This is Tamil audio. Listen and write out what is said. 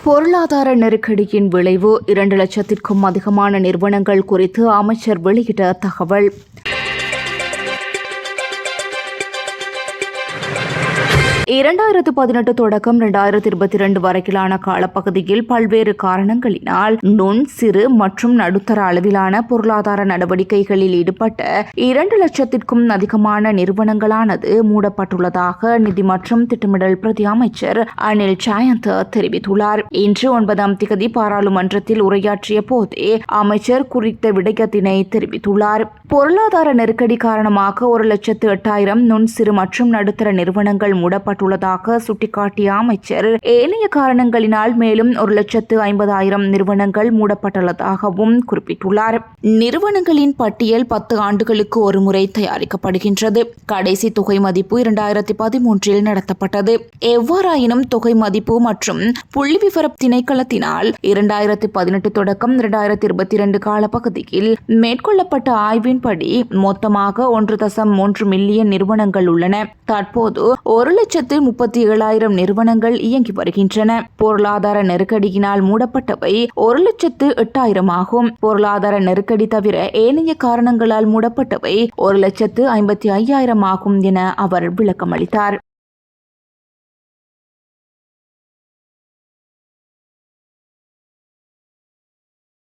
பொருளாதார நெருக்கடியின் விளைவு 2 லட்சத்திற்கும் அதிகமான நிறுவனங்கள் குறித்து அமைச்சர் வெளியிட்ட தகவல். 2018 தொடக்கம் 2022 வரையிலான காலப்பகுதியில் பல்வேறு காரணங்களினால் நுண், சிறு மற்றும் நடுத்தர அளவிலான பொருளாதார நடவடிக்கைகளில் ஈடுபட்ட 2 லட்சத்திற்கும் அதிகமான நிறுவனங்களானது மூடப்பட்டுள்ளதாக நிதி மற்றும் திட்டமிடல் பிரதி அமைச்சர் அனில் ஜயந்த தெரிவித்துள்ளார். இன்று 9ஆம் திகதி பாராளுமன்றத்தில் உரையாற்றிய போதே அமைச்சர் குறித்த விடயத்தினை தெரிவித்துள்ளார். பொருளாதார நெருக்கடி காரணமாக 1,08,000 நுண், சிறு மற்றும் நடுத்தர நிறுவனங்கள் மூடப்பட்டுள்ளதாக சுட்டிக்காட்டிய அமைச்சர் ஏனைய காரணங்களினால் மேலும் 1,50,000 நிறுவனங்கள் மூடப்பட்டுள்ளதாகவும் குறிப்பிட்டுள்ளார். நிறுவனங்களின் பட்டியல் 10 ஆண்டுகளுக்கு ஒருமுறை தயாரிக்கப்படுகின்றது. கடைசி தொகை மதிப்பு 2013 நடத்தப்பட்டது. எவ்வாறாயினும் தொகை மதிப்பு மற்றும் புள்ளிவிவர திணைக்களத்தினால் 2018 தொடக்கம் 2022 காலப்பகுதியில் மேற்கொள்ளப்பட்ட ஆய்வின்படி மொத்தமாக 1.3 மில்லியன் நிறுவனங்கள் உள்ளன. தற்போது 1,37,000 நிறுவனங்கள் இயங்கி வருகின்றன. பொருளாதார நெருக்கடியினால் மூடப்பட்டவை 1,08,000 ஆகும். பொருளாதார நெருக்கடி தவிர ஏனைய காரணங்களால் மூடப்பட்டவை 1,55,000 ஆகும் என அவர் விளக்கமளித்தார்.